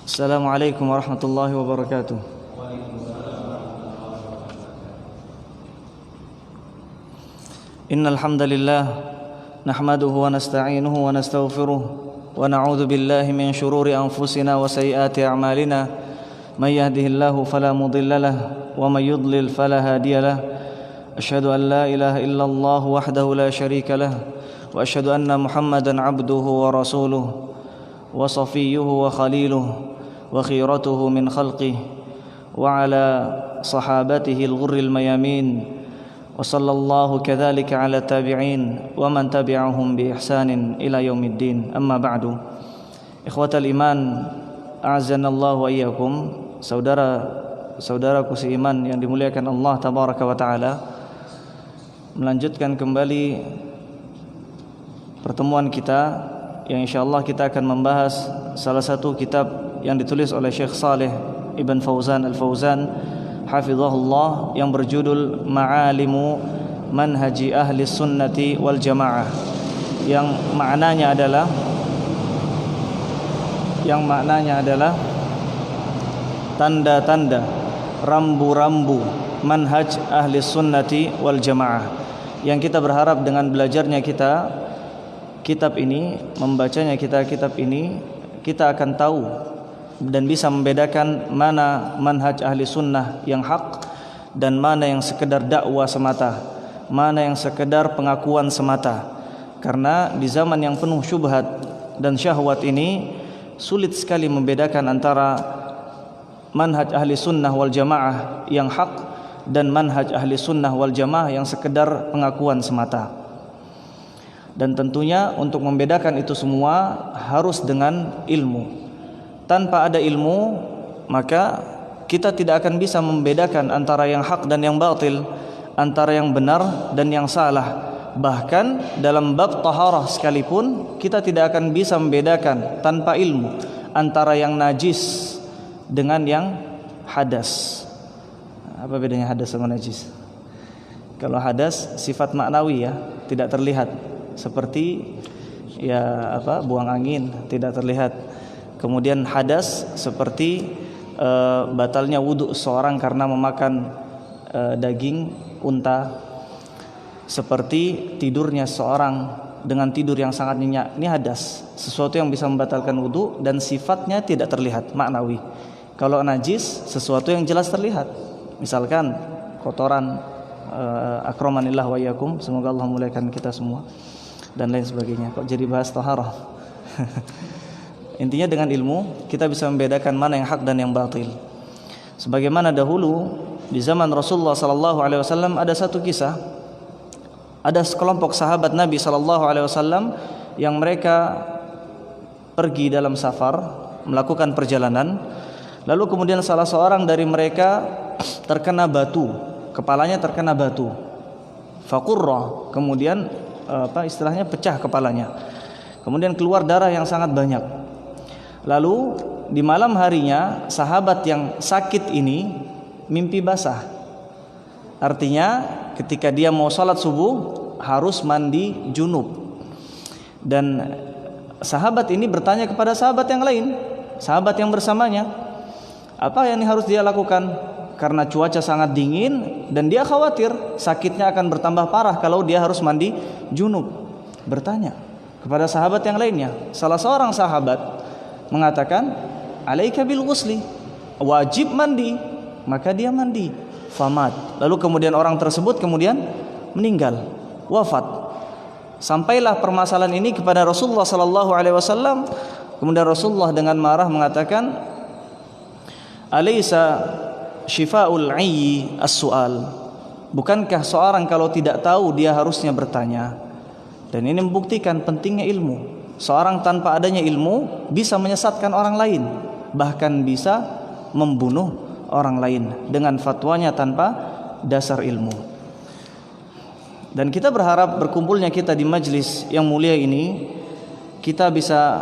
Assalamualaikum warahmatullahi wabarakatuh. Innal hamdalillah nahmaduhu wa nasta'inuhu wa nastaghfiruh wa na'udzu billahi min shururi anfusina wa sayyiati a'malina. May yahdihillahu fala mudilla lahu wa may yudlil fala hadiya lahu. Asyhadu an la ilaha illallah wahdahu la syarika lahu wa asyhadu anna Muhammadan 'abduhu wa rasuluhu wa safiyyuhu wa khaliluhu wa khiratuhu min khalqihi wa ala sahabatihi al-ghurril mayamin wa sallallahu kadzalika ala tabi'in wa man tabi'ahum bi ihsanin ila yaumiddin. Amma ba'du. Ikhwatal iman, a'azzanallahu wa iyyakum. Saudara-saudaraku seiman yang dimuliakan Allah tabaraka wa taala, melanjutkan kembali pertemuan kita yang insyaallah kita akan membahas salah satu kitab yang ditulis oleh Syekh Saleh Ibn Fauzan Al-Fauzan hafizahullah yang berjudul Ma'alimu Manhaji Ahli Sunnati wal Jamaah, yang maknanya adalah tanda-tanda, rambu-rambu manhaj ahli sunnati wal jamaah, yang kita berharap dengan belajarnya kitab ini, membacanya kitab ini, kita akan tahu dan bisa membedakan mana manhaj ahli sunnah yang hak dan mana yang sekedar dakwah semata, mana yang sekedar pengakuan semata. Karena di zaman yang penuh syubhat dan syahwat ini sulit sekali membedakan antara manhaj ahli sunnah wal jamaah yang hak dan manhaj ahli sunnah wal jamaah yang sekedar pengakuan semata. Dan tentunya untuk membedakan itu semua harus dengan ilmu. Tanpa ada ilmu, maka kita tidak akan bisa membedakan antara yang hak dan yang batil, antara yang benar dan yang salah. Bahkan dalam bab taharah sekalipun kita tidak akan bisa membedakan tanpa ilmu antara yang najis dengan yang hadas. Apa bedanya hadas sama najis? Kalau hadas sifat maknawi, ya, tidak terlihat, seperti buang angin, tidak terlihat. Kemudian hadas seperti batalnya wudhu seorang karena memakan daging unta, seperti tidurnya seorang dengan tidur yang sangat nyenyak. Ini hadas, sesuatu yang bisa membatalkan wudhu dan sifatnya tidak terlihat, maknawi. Kalau najis, sesuatu yang jelas terlihat, misalkan kotoran, akramanillah wa iyyakum, semoga Allah muliakan kita semua, dan lain sebagainya. Kok jadi bahas taharah? Intinya dengan ilmu kita bisa membedakan mana yang hak dan yang batil. Sebagaimana dahulu di zaman Rasulullah sallallahu alaihi wasallam ada satu kisah, ada sekelompok sahabat Nabi sallallahu alaihi wasallam yang mereka pergi dalam safar, melakukan perjalanan. Lalu kemudian salah seorang dari mereka terkena batu, kepalanya terkena batu. Faqurra, kemudian istilahnya pecah kepalanya. Kemudian keluar darah yang sangat banyak. Lalu di malam harinya sahabat yang sakit ini mimpi basah. Artinya ketika dia mau salat subuh harus mandi junub. Dan sahabat ini bertanya kepada sahabat yang lain, sahabat yang bersamanya, apa yang harus dia lakukan? Karena cuaca sangat dingin dan dia khawatir sakitnya akan bertambah parah kalau dia harus mandi junub. Bertanya kepada sahabat yang lainnya. Salah seorang sahabat mengatakan, alaika bil ghusli, wajib mandi. Maka dia mandi. Famat. Lalu kemudian orang tersebut kemudian meninggal, wafat. Sampailah permasalahan ini kepada Rasulullah sallallahu alaihi wasallam. Kemudian Rasulullah dengan marah mengatakan, alaysa syifa'ul 'ayyi as-su'al. Bukankah seorang kalau tidak tahu dia harusnya bertanya? Dan ini membuktikan pentingnya ilmu. Seorang tanpa adanya ilmu bisa menyesatkan orang lain, bahkan bisa membunuh orang lain dengan fatwanya tanpa dasar ilmu. Dan kita berharap berkumpulnya kita di majlis yang mulia ini, kita bisa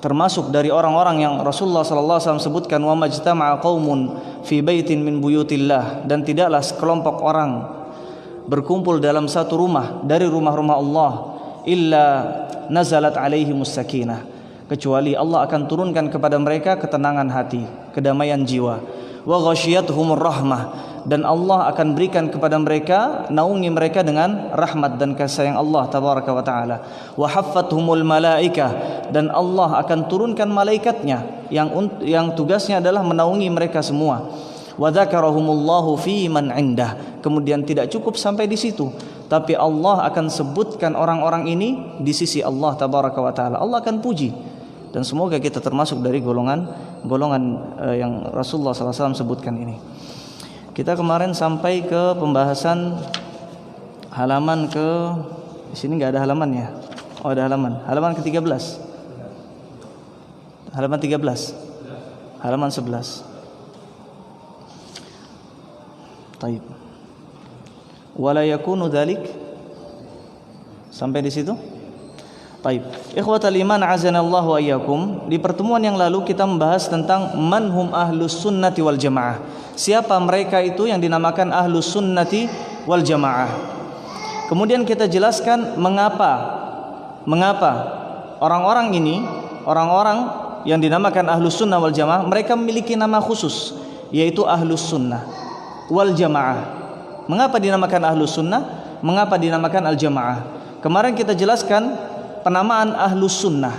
termasuk dari orang-orang yang Rasulullah sallallahu alaihi wasallam sebutkan, wa majtama'a qaumun fi baitin min buyutillah, dan tidaklah sekelompok orang berkumpul dalam satu rumah dari rumah-rumah Allah illa nazalat alaihimus sakinah, kecuali Allah akan turunkan kepada mereka ketenangan hati, kedamaian jiwa. Wa ghasyiyatuhumur rahmah, dan Allah akan berikan kepada mereka, naungi mereka dengan rahmat dan kasih sayang Allah tabaraka wa taala. Wa haffathumul malaikah, dan Allah akan turunkan malaikatnya yang tugasnya adalah menaungi mereka semua. Wa dzakarahumullahu fi man indah, kemudian tidak cukup sampai di situ, tapi Allah akan sebutkan orang-orang ini di sisi Allah tabaraka wa taala. Allah akan puji, dan semoga kita termasuk dari golongan yang Rasulullah SAW sebutkan ini. Kita kemarin sampai ke pembahasan halaman ke, di sini nggak ada halamannya. Oh, ada halaman ke-13. Halaman 13. Halaman 11. Taib. Wala yakunu dzalik. Sampai di situ? Taib. Ikhwatal iman azanallahu wa iyyakum. Di pertemuan yang lalu kita membahas tentang manhum ahlus sunnati wal jamaah. Siapa mereka itu yang dinamakan ahlus sunnati wal jamaah. Kemudian kita jelaskan mengapa orang-orang ini, orang-orang yang dinamakan ahlus sunnah wal jamaah, mereka memiliki nama khusus, yaitu ahlus sunnah wal jamaah. Mengapa dinamakan ahlus sunnah? Mengapa dinamakan al jamaah? Kemarin kita jelaskan penamaan ahlus sunnah.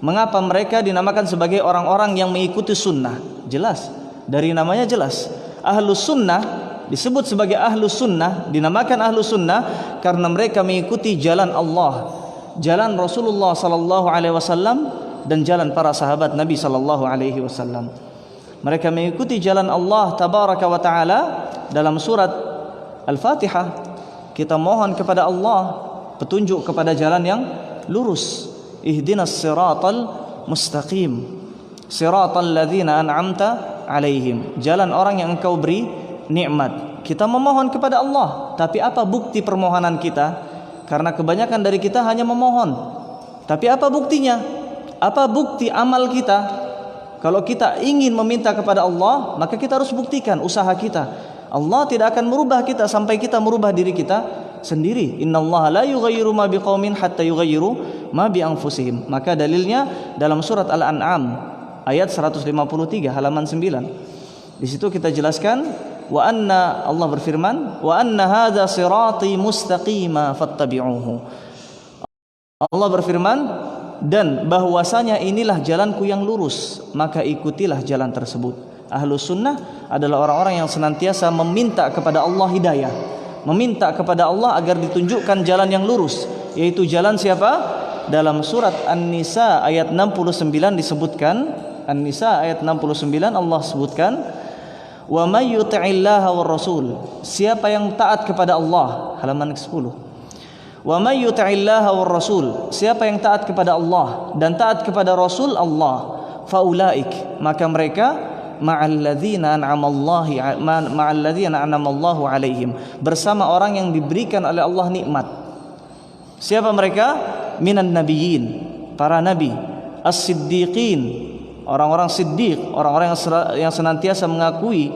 Mengapa mereka dinamakan sebagai orang-orang yang mengikuti sunnah? Jelas, dari namanya jelas. Ahlus sunnah disebut sebagai ahlus sunnah, dinamakan ahlus sunnah karena mereka mengikuti jalan Allah, jalan Rasulullah sallallahu alaihi wasallam, dan jalan para sahabat Nabi sallallahu alaihi wasallam. Mereka mengikuti jalan Allah tabaraka wa taala. Dalam surat Al-Fatihah kita mohon kepada Allah petunjuk kepada jalan yang lurus. Ihdinas siratal mustaqim, siratal ladzina an'amta alaihim, jalan orang yang engkau beri nikmat. Kita memohon kepada Allah, tapi apa bukti permohonan kita? Karena kebanyakan dari kita hanya memohon, tapi apa buktinya? Apa bukti amal kita? Kalau kita ingin meminta kepada Allah, maka kita harus buktikan usaha kita. Allah tidak akan merubah kita sampai kita merubah diri kita sendiri. Innallaha la yughayyiru ma biqaumin hatta yughayyiru ma bi anfusihim. Maka dalilnya dalam surat Al-An'am ayat 153 halaman 9. Di situ kita jelaskan wa anna, Allah berfirman, wa anna hadza sirati mustaqima fattabi'uhu. Allah berfirman, dan bahwasanya inilah jalanku yang lurus, maka ikutilah jalan tersebut. Ahlus sunnah adalah orang-orang yang senantiasa meminta kepada Allah hidayah, meminta kepada Allah agar ditunjukkan jalan yang lurus, yaitu jalan siapa? Dalam surat An-Nisa ayat 69 disebutkan, An-Nisa ayat 69 Allah sebutkan, wa may yuti'illaha war rasul, siapa yang taat kepada Allah, halaman ke-10. Wa may yuti'illaha war rasul, siapa yang taat kepada Allah dan taat kepada Rasul Allah, faulaik, maka mereka ma'alladzina an'amallahu alaihim, bersama orang yang diberikan oleh Allah nikmat. Siapa mereka? Minan nabiyyin, para nabi, as-siddiqin, orang-orang siddiq, orang-orang yang senantiasa mengakui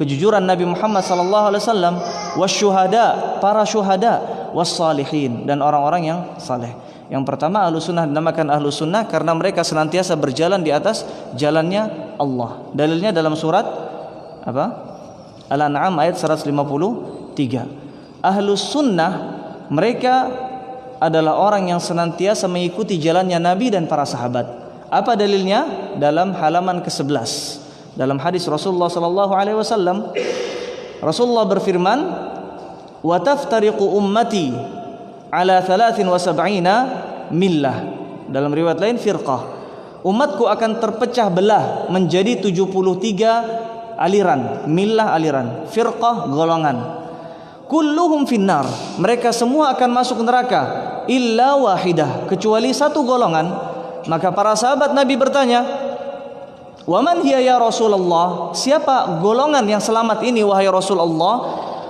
kejujuran Nabi Muhammad sallallahu alaihi wasallam, wasyuhada, para syuhada, wassalihin, dan orang-orang yang saleh. Yang pertama, ahlus sunnah dinamakan ahlus sunnah karena mereka senantiasa berjalan di atas jalannya Allah. Dalilnya dalam surat apa? Al-An'am ayat 153. Ahlus sunnah mereka adalah orang yang senantiasa mengikuti jalannya Nabi dan para sahabat. Apa dalilnya? Dalam halaman ke-11. Dalam hadis Rasulullah sallallahu alaihi wasallam, Rasulullah berfirman, "Wa taftariqu ummati ala 73 millah." Dalam riwayat lain firqah. Umatku akan terpecah belah menjadi 73 aliran, millah aliran, firqah golongan. Kulluhum finnar, mereka semua akan masuk neraka, illa wahidah, kecuali satu golongan. Maka para sahabat Nabi bertanya, "Wa man hiya ya Rasulullah?" Siapa golongan yang selamat ini wahai Rasulullah?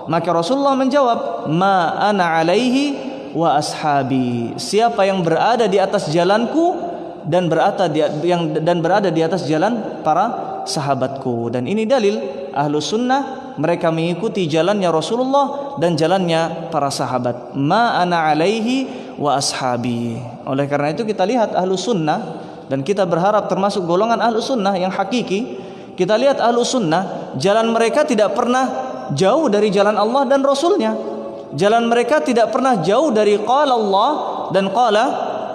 Maka Rasulullah menjawab, "Ma ana alaihi wa ashabi." Siapa yang berada di atas jalanku dan berada di atas jalan para sahabatku. Dan ini dalil ahlus sunnah, mereka mengikuti jalannya Rasulullah dan jalannya para sahabat. Ma ana alaihi wa ashabi. Oleh karena itu kita lihat ahlus sunnah dan kita berharap termasuk golongan Ahlus Sunnah yang hakiki. Kita lihat Ahlus Sunnah, jalan mereka tidak pernah jauh dari jalan Allah dan Rasulnya. Jalan mereka tidak pernah jauh dari qala Allah dan qala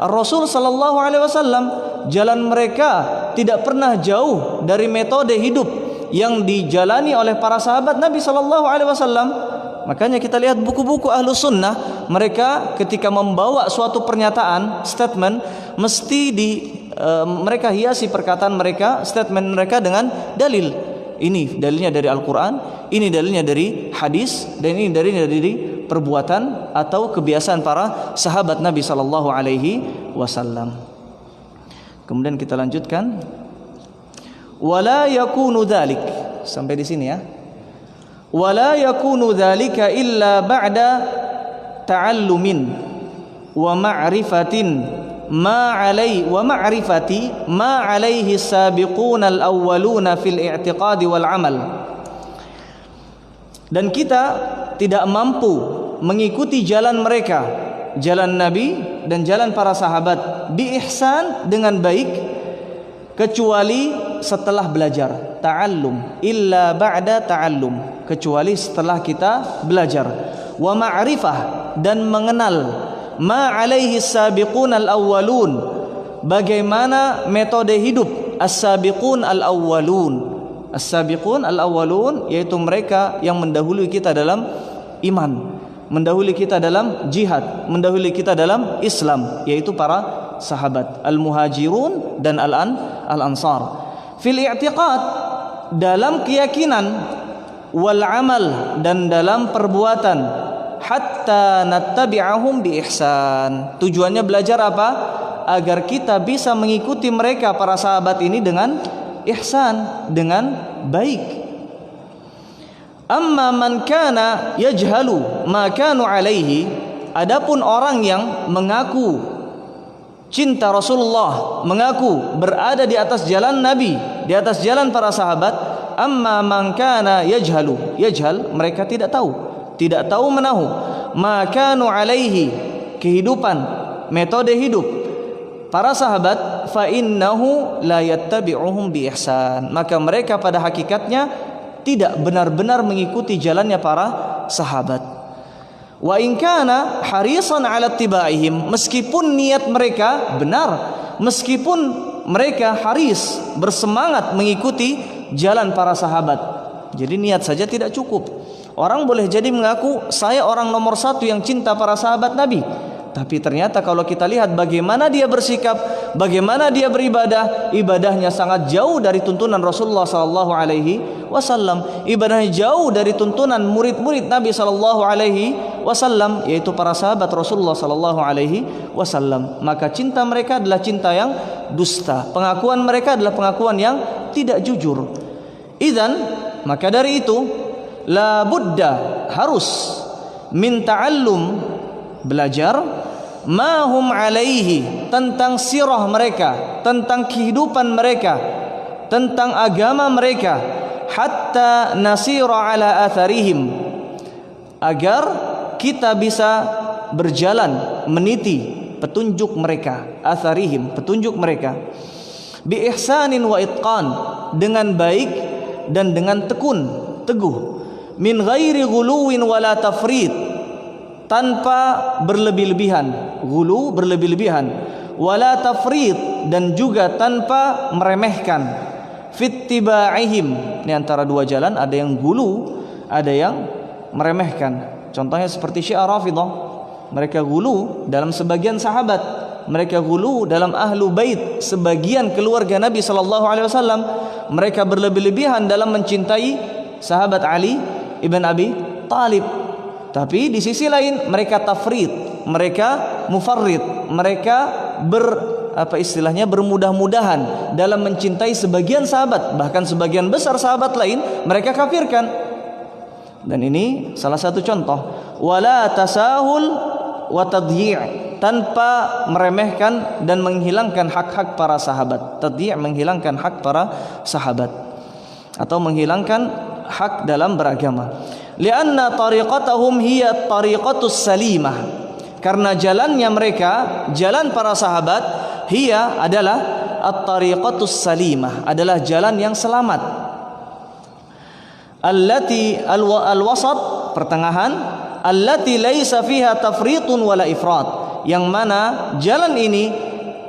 Rasul sallallahu alaihi wasallam. Jalan mereka tidak pernah jauh dari metode hidup yang dijalani oleh para sahabat Nabi sallallahu alaihi wasallam. Makanya kita lihat buku-buku Ahlus Sunnah, mereka ketika membawa suatu pernyataan, statement, mesti mereka hiasi perkataan mereka, statement mereka dengan dalil. Ini dalilnya dari Al-Quran, ini dalilnya dari hadis, dan ini dalilnya dari perbuatan atau kebiasaan para sahabat Nabi sallallahu alaihi wasallam. Kemudian kita lanjutkan. Wala yakunu dzalik. Sampai di sini ya. Wala yakunu dzalika illa ba'da ta'allumin wa ma'rifatin ma alaihi sabiquna al-awwaluna fil i'tiqadi wal amal. Dan kita tidak mampu mengikuti jalan mereka, jalan Nabi dan jalan para sahabat bi ihsan dengan baik, kecuali setelah belajar. Ta'allum illa ba'da ta'allum, kecuali setelah kita belajar. Wa ma'rifah, dan mengenal ma alaihi sabiqun al-awwalun, bagaimana metode hidup as-sabiqun al-awwalun. As-sabiqun al-awwalun yaitu mereka yang mendahului kita dalam iman, mendahului kita dalam jihad, mendahului kita dalam Islam, yaitu para sahabat al-muhajirun dan al-ansar. Fil i'tiqad, dalam keyakinan, wal amal, dan dalam perbuatan, hatta nattabi'ahum bi ihsan. Tujuannya belajar apa? Agar kita bisa mengikuti mereka para sahabat ini dengan ihsan, dengan baik. Amma man kana yajhalu ma kanu alaihi, adapun orang yang mengaku cinta Rasulullah, mengaku berada di atas jalan Nabi, di atas jalan para sahabat. Amma man kana yajhalu, yajhal, mereka tidak tahu menahu, ma kanu alaihi, kehidupan, metode hidup para sahabat, fa innahu la yattabi'uhum bi ihsan, maka mereka pada hakikatnya tidak benar-benar mengikuti jalannya para sahabat. Wa in kana harisan ala tibaihim, meskipun niat mereka benar, meskipun mereka haris, bersemangat mengikuti jalan para sahabat. Jadi niat saja tidak cukup. Orang boleh jadi mengaku saya orang nomor satu yang cinta para sahabat Nabi, tapi ternyata kalau kita lihat bagaimana dia bersikap, bagaimana dia beribadah, ibadahnya sangat jauh dari tuntunan Rasulullah sallallahu alaihi wasallam. Ibadahnya jauh dari tuntunan murid-murid Nabi sallallahu alaihi wasallam, yaitu para sahabat Rasulullah sallallahu alaihi wasallam. Maka cinta mereka adalah cinta yang dusta, pengakuan mereka adalah pengakuan yang tidak jujur. Idzan, maka dari itu la budda, harus min ta'allum, belajar ma hum alaihi, tentang sirah mereka, tentang kehidupan mereka, tentang agama mereka, hatta nasira ala atharihim, agar kita bisa berjalan meniti petunjuk mereka, atharihim, petunjuk mereka, bi ihsanin wa itqan, dengan baik dan dengan teguh, min ghairi ghuluwin wala tafrid, tanpa berlebih-lebihan, ghulu, berlebih-lebihan, wala tafrid, dan juga tanpa meremehkan, fittibaihim, ini antara dua jalan, ada yang ghulu, ada yang meremehkan. Contohnya seperti Syiah Rafidhah, mereka ghulu dalam sebagian sahabat, mereka ghulu dalam ahlu bait, sebagian keluarga Nabi sallallahu alaihi wasallam, mereka berlebih-lebihan dalam mencintai sahabat Ali ibn Abi Talib. Tapi di sisi lain mereka tafrid, mereka mufarrid, mereka bermudah-mudahan dalam mencintai sebagian sahabat, bahkan sebagian besar sahabat lain mereka kafirkan. Dan ini salah satu contoh wala tasahul wa tadyi', tanpa meremehkan dan menghilangkan hak-hak para sahabat. Tadyi' menghilangkan hak para sahabat atau menghilangkan hak dalam beragama. Lianna tariqatahum hiya tariqatus salimah, karena jalannya mereka, jalan para sahabat, hiya adalah at-tariqatus salimah, adalah jalan yang selamat. Allati al-wasat, pertengahan, allati laisa fiha tafritun wala ifrat, yang mana jalan ini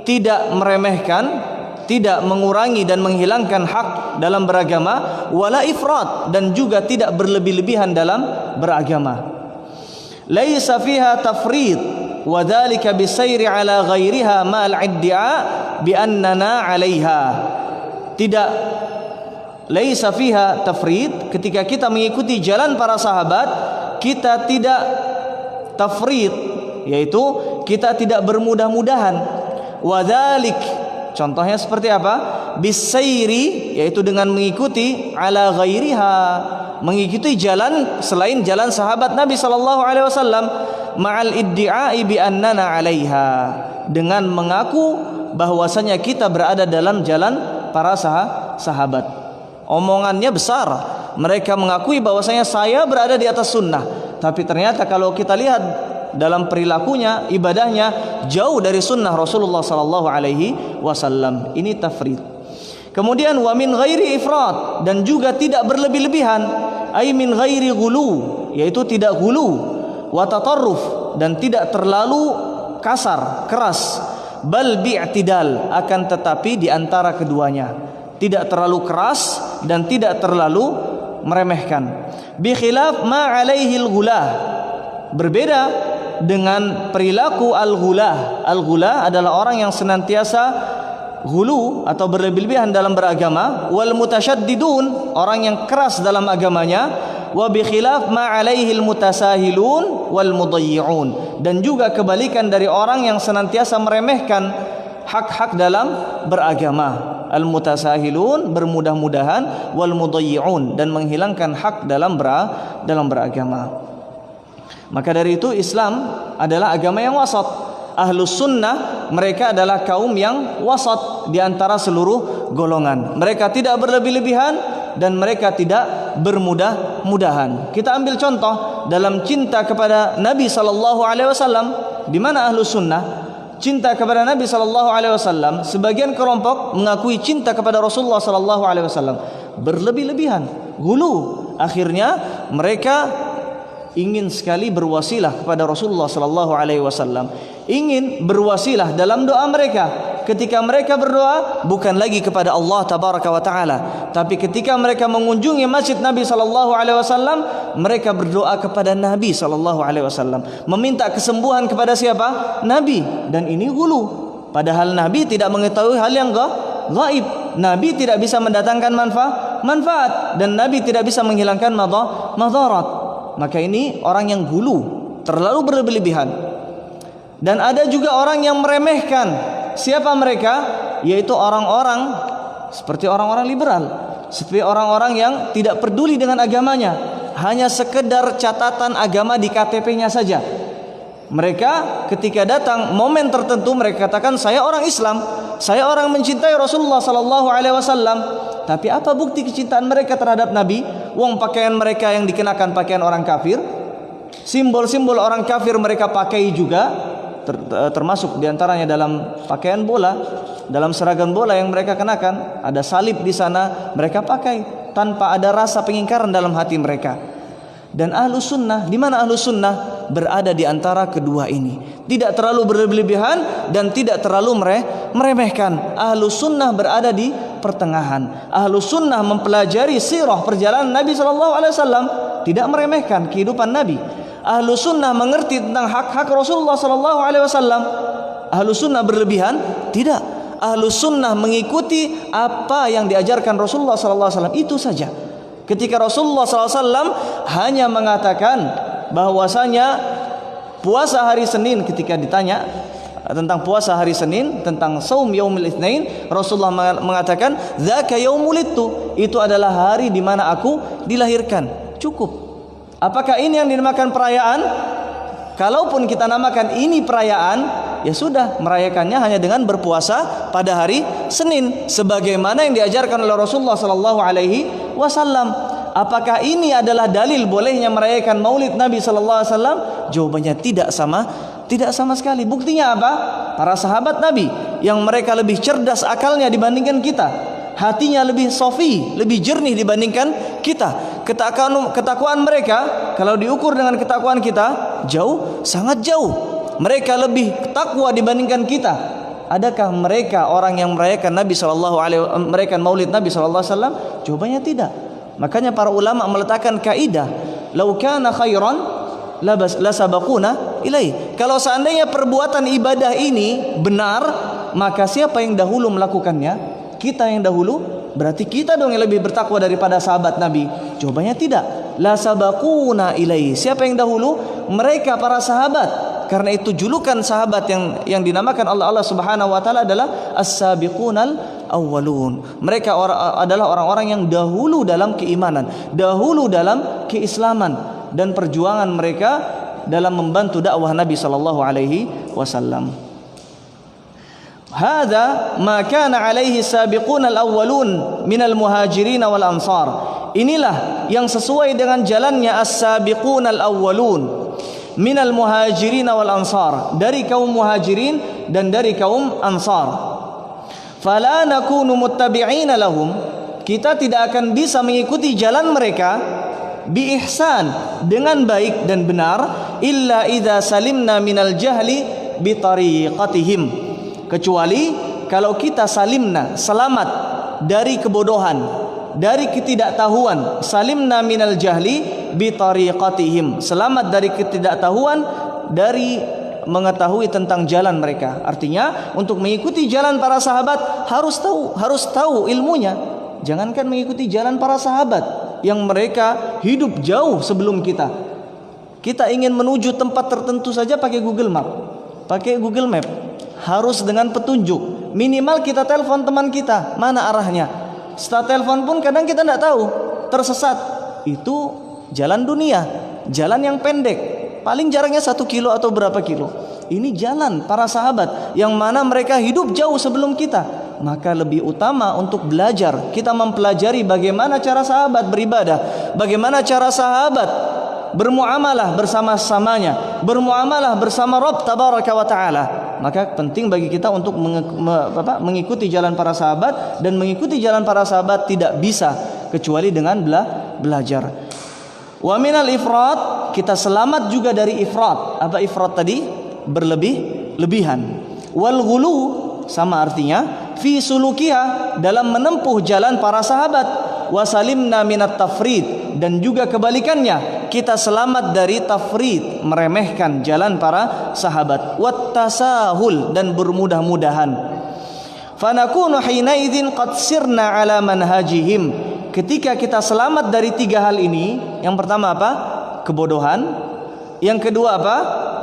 tidak meremehkan, tidak mengurangi dan menghilangkan hak dalam beragama, wala ifrat, dan juga tidak berlebih-lebihan dalam beragama. Laisa fiha tafrit wa dzalika bisayri ala ghairiha ma al-iddia bi annana 'alaiha. Tidak, laisa fiha tafrit, ketika kita mengikuti jalan para sahabat, kita tidak tafrit, yaitu kita tidak bermudah-mudahan. Wa dzalik, contohnya seperti apa? Bisairi, yaitu dengan mengikuti ala ghairiha, mengikuti jalan selain jalan sahabat Nabi sallallahu alaihi wasallam, ma'al iddi'ai bi annana 'alaiha, dengan mengaku bahwasanya kita berada dalam jalan para sahabat. Omongannya besar, mereka mengakui bahwasanya saya berada di atas sunnah, tapi ternyata kalau kita lihat dalam perilakunya, ibadahnya jauh dari sunnah Rasulullah sallallahu alaihi wasallam. Ini tafrid. Kemudian wa min ghairi ifrat, dan juga tidak berlebih-lebihan, ai min ghairi ghulu, yaitu tidak ghulu, wa tatarruf, dan tidak terlalu kasar, keras, bal bi'tidal, akan tetapi di antara keduanya, tidak terlalu keras dan tidak terlalu meremehkan. Bi khilaf ma alaihi al-ghulah, berbeda dengan perilaku al-ghulah. Al-ghulah adalah orang yang senantiasa ghulu atau berlebih-lebihan dalam beragama, wal mutasyaddidun, orang yang keras dalam agamanya, wa bi khilaf ma alaihi al-mutasahilun wal mudayyi'un, dan juga kebalikan dari orang yang senantiasa meremehkan hak-hak dalam beragama. Al-mutasahilun, bermudah-mudahan, wal mudayyi'un, dan menghilangkan hak dalam beragama. Maka dari itu Islam adalah agama yang wasat. Ahlus sunnah, mereka adalah kaum yang wasat di antara seluruh golongan. Mereka tidak berlebih-lebihan dan mereka tidak bermudah-mudahan. Kita ambil contoh dalam cinta kepada Nabi sallallahu alaihi wasallam. Di mana ahlus sunnah cinta kepada Nabi sallallahu alaihi wasallam, sebagian kelompok mengakui cinta kepada Rasulullah sallallahu alaihi wasallam berlebih-lebihan, ghulu. Akhirnya mereka ingin sekali berwasilah kepada Rasulullah sallallahu alaihi wasallam, ingin berwasilah dalam doa mereka. Ketika mereka berdoa bukan lagi kepada Allah tabaraka wa taala, tapi ketika mereka mengunjungi masjid Nabi sallallahu alaihi wasallam, mereka berdoa kepada Nabi sallallahu alaihi wasallam, meminta kesembuhan kepada siapa? Nabi. Dan ini ghulu, padahal Nabi tidak mengetahui hal yang gaib. Nabi tidak bisa mendatangkan manfaat dan Nabi tidak bisa menghilangkan madarat. Maka ini orang yang ghulu, terlalu berlebihan. Dan ada juga orang yang meremehkan. Siapa mereka? Yaitu orang-orang seperti orang-orang liberal, seperti orang-orang yang tidak peduli dengan agamanya, hanya sekedar catatan agama di KTP-nya saja. Mereka ketika datang momen tertentu, mereka katakan saya orang Islam, saya orang mencintai Rasulullah sallallahu alaihi wasallam. Tapi apa bukti kecintaan mereka terhadap Nabi? Wong pakaian mereka yang dikenakan pakaian orang kafir, simbol-simbol orang kafir mereka pakai juga, termasuk diantaranya dalam pakaian bola, dalam seragam bola yang mereka kenakan ada salib di sana, mereka pakai tanpa ada rasa pengingkaran dalam hati mereka. Dan ahlus sunnah, di mana ahlus sunnah? Berada di antara kedua ini, tidak terlalu berlebihan dan tidak terlalu meremehkan. Ahlus sunnah berada di pertengahan. Ahlus sunnah mempelajari sirah perjalanan Nabi sallallahu alaihi wasallam, tidak meremehkan kehidupan Nabi. Ahlus sunnah mengerti tentang hak-hak Rasulullah sallallahu alaihi wasallam. Ahlus sunnah berlebihan? Tidak. Ahlus sunnah mengikuti apa yang diajarkan Rasulullah sallallahu alaihi wasallam, itu saja. Ketika Rasulullah SAW hanya mengatakan bahwasanya puasa hari Senin, ketika ditanya tentang puasa hari Senin, tentang saum yaumil itsnain, Rasulullah mengatakan dzaka yaumulidtu, itu adalah hari di mana aku dilahirkan. Cukup. Apakah ini yang dinamakan perayaan? Kalaupun kita namakan ini perayaan, ya sudah, merayakannya hanya dengan berpuasa pada hari Senin sebagaimana yang diajarkan oleh Rasulullah sallallahu alaihi wasallam. Apakah ini adalah dalil bolehnya merayakan Maulid Nabi sallallahu alaihi wasallam? Jawabannya tidak sama sekali. Buktinya apa? Para sahabat Nabi yang mereka lebih cerdas akalnya dibandingkan kita, hatinya lebih sofi, lebih jernih dibandingkan kita. Ketakwaan mereka kalau diukur dengan ketakwaan kita jauh, sangat jauh. Mereka lebih takwa dibandingkan kita. Adakah mereka orang yang merayakan merayakan Maulid Nabi sallallahu alaihi wasallam? Jawabannya tidak. Makanya para ulama meletakkan kaidah, "Lau kana khairan lasabaquna ilaih." Kalau seandainya perbuatan ibadah ini benar, maka siapa yang dahulu melakukannya? Kita yang dahulu. Berarti kita dong yang lebih bertakwa daripada sahabat Nabi. Jawabannya tidak. Lasabaquna ilaih. Siapa yang dahulu? Mereka para sahabat. Karena itu julukan sahabat yang dinamakan Allah Subhanahu wa taala adalah as-sabiqunal awwalun. Mereka adalah orang-orang yang dahulu dalam keimanan, dahulu dalam keislaman, dan perjuangan mereka dalam membantu dakwah Nabi sallallahu alaihi wasallam. Hadza ma kana alaihi sabiqunal awwalun minal muhajirin wal ansar. Inilah yang sesuai dengan jalannya as-sabiqunal awwalun minal muhajirin wal ansar, dari kaum muhajirin dan dari kaum ansar. Fala nakunu muttabi'ina lahum, kita tidak akan bisa mengikuti jalan mereka bi ihsan, dengan baik dan benar, illa idza salimna minal jahli bi tariqatihim, kecuali kalau kita salimna, selamat dari kebodohan, dari ketidaktahuan. Salimna minal jahli bi tariqatihim, selamat dari ketidaktahuan, dari mengetahui tentang jalan mereka. Artinya untuk mengikuti jalan para sahabat harus tahu ilmunya. Jangankan mengikuti jalan para sahabat yang mereka hidup jauh sebelum kita. Kita ingin menuju tempat tertentu saja pakai Google Map. Harus dengan petunjuk. Minimal kita telepon teman kita, mana arahnya. Setelah telepon pun kadang kita tidak tahu, tersesat. Itu jalan dunia, jalan yang pendek, paling jaraknya 1 kilo atau berapa kilo. Ini jalan para sahabat yang mana mereka hidup jauh sebelum kita. Maka lebih utama untuk belajar, kita mempelajari bagaimana cara sahabat beribadah, bagaimana cara sahabat bermuamalah bersama-samanya, bermuamalah bersama Rabb tabaraka wa taala. Maka penting bagi kita untuk mengikuti jalan para sahabat, dan mengikuti jalan para sahabat tidak bisa kecuali dengan belajar. Wa minal ifrat, kita selamat juga dari ifrat. Apa ifrat tadi? Berlebihan. Wal ghulu, sama artinya, fi sulukiha, dalam menempuh jalan para sahabat. Wa salimna minat tafrid, dan juga kebalikannya, kita selamat dari tafrid, meremehkan jalan para sahabat. Wat tasahul, dan bermudah-mudahan. Fanakunu hina idzin qad sirna ala manhajihim. Ketika kita selamat dari 3 hal ini, yang pertama apa? Kebodohan. Yang kedua apa?